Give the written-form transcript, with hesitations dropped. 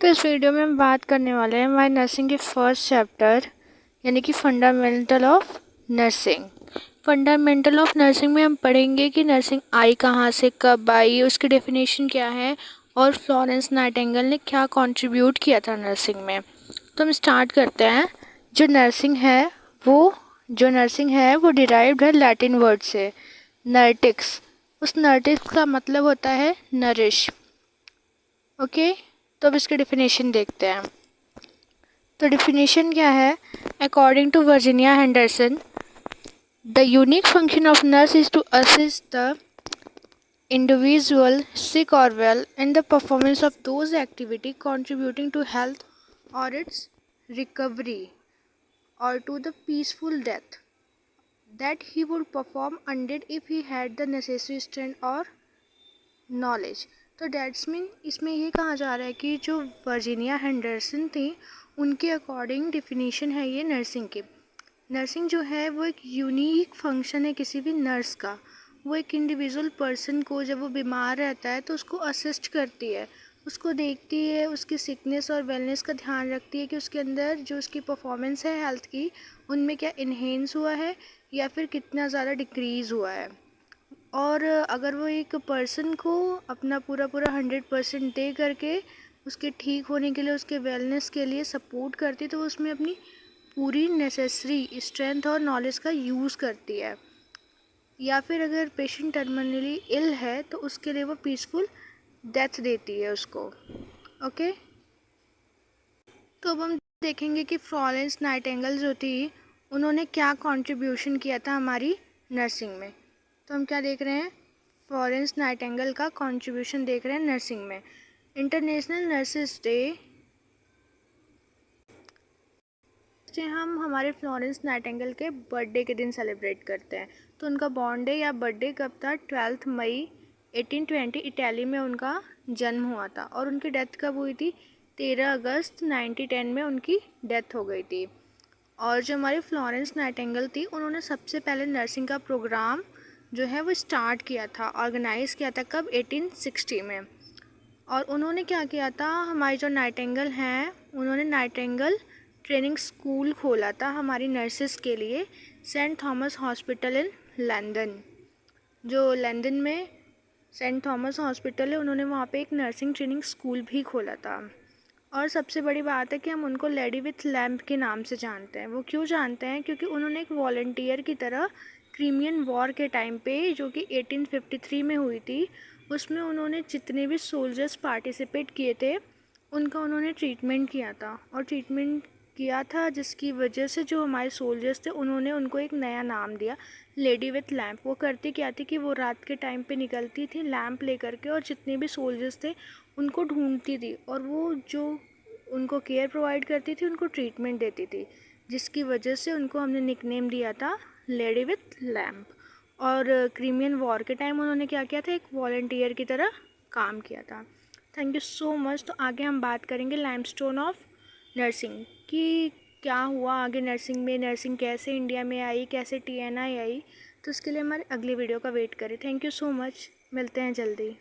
तो इस वीडियो में हम बात करने वाले हैं हमारे नर्सिंग के फर्स्ट चैप्टर यानी कि fundamental of nursing. Fundamental of nursing में हम पढ़ेंगे कि नर्सिंग आई कहाँ से, कब आई, उसकी डेफिनेशन क्या है और फ्लोरेंस नाइटिंगेल ने क्या कंट्रीब्यूट किया था नर्सिंग में। तो हम स्टार्ट करते हैं। जो नर्सिंग है वो डिराइव्ड है लैटिन वर्ड से नर्टिक्स। उस नर्टिक्स का मतलब होता है नरिश। ओके, तो अब इसकी डेफिनेशन देखते हैं। तो डेफिनेशन क्या है? According to Virginia Henderson, the unique function of nurse is to assist the individual, sick or well, in the performance of those activities contributing to health or its recovery or to the peaceful death that he would perform undid if he had the necessary strength or knowledge। तो dates mean इसमें ये कहा जा रहा है कि जो Virginia Henderson थी उनके अकॉर्डिंग डिफिनीशन है ये नर्सिंग की। नर्सिंग जो है वो एक यूनिक फंक्शन है किसी भी नर्स का। वो एक इंडिविजुअल पर्सन को जब वो बीमार रहता है तो उसको असिस्ट करती है, उसको देखती है, उसकी सिकनेस और वेलनेस का ध्यान रखती है कि उसके अंदर जो उसकी परफॉर्मेंस है हेल्थ की उनमें क्या इन्हेंस हुआ है या फिर कितना ज़्यादा डिक्रीज़ हुआ है। और अगर वो एक पर्सन को अपना पूरा 100% दे करके उसके ठीक होने के लिए, उसके वेलनेस के लिए सपोर्ट करती है तो वो उसमें अपनी पूरी नेसेसरी स्ट्रेंथ और नॉलेज का यूज़ करती है। या फिर अगर पेशेंट टर्मिनली इल है तो उसके लिए वो पीसफुल डेथ देती है उसको। ओके, तो अब हम देखेंगे कि फ्लोरेंस नाइटिंगेल जो थी उन्होंने क्या कंट्रीब्यूशन किया था हमारी नर्सिंग में। तो हम क्या देख रहे हैं? फ्लोरेंस नाइटिंगेल का कंट्रीब्यूशन देख रहे हैं नर्सिंग में। इंटरनेशनल नर्सेस डे हम हमारे फ्लोरेंस नाइटिंगेल के बर्थडे के दिन सेलिब्रेट करते हैं। तो उनका बॉर्न डे या बर्थडे कब था? 12 मई 1820 इटली में उनका जन्म हुआ था। और उनकी डेथ कब हुई थी? 13 अगस्त 1910 में उनकी डेथ हो गई थी। और जो हमारी फ्लोरेंस नाइटिंगेल थी उन्होंने सबसे पहले नर्सिंग का प्रोग्राम जो है वो स्टार्ट किया था, ऑर्गेनाइज़ किया था। कब? 1860 में। और उन्होंने क्या किया था? हमारी जो नाइटिंगेल हैं उन्होंने नाइटिंगेल ट्रेनिंग स्कूल खोला था हमारी नर्सेस के लिए, Saint Thomas hospital in London. जो लंदन में सेंट थॉमस हॉस्पिटल है उन्होंने वहाँ पे एक नर्सिंग ट्रेनिंग स्कूल भी खोला था। और सबसे बड़ी बात है कि हम उनको लेडी विथ लैम्प के नाम से जानते हैं। वो क्यों जानते हैं? क्योंकि उन्होंने एक वॉलंटियर की तरह क्रीमियन वॉर के टाइम पे जो कि 1853 में हुई थी उसमें उन्होंने जितने भी सोल्जर्स पार्टिसिपेट किए थे उनका उन्होंने ट्रीटमेंट किया था। और ट्रीटमेंट किया था जिसकी वजह से जो हमारे सोल्जर्स थे उन्होंने उनको एक नया नाम दिया, लेडी विथ लैम्प। वो करती क्या थी कि वो रात के टाइम पे निकलती थी लैम्प लेकर के और जितने भी सोल्जर्स थे उनको ढूंढती थी और वो जो उनको केयर प्रोवाइड करती थी, उनको ट्रीटमेंट देती थी, जिसकी वजह से उनको हमने निकनेम दिया था लेडी विथ लैम्प। और क्रीमियन वॉर के टाइम उन्होंने क्या किया था? एक वॉलंटियर की तरह काम किया था। Thank you so much. तो आगे हम बात करेंगे लाइमस्टोन ऑफ नर्सिंग कि क्या हुआ आगे नर्सिंग में, नर्सिंग कैसे इंडिया में आई, कैसे TNI आई। तो उसके लिए हमारे अगली वीडियो का वेट करें। थैंक यू सो मच, मिलते हैं जल्दी।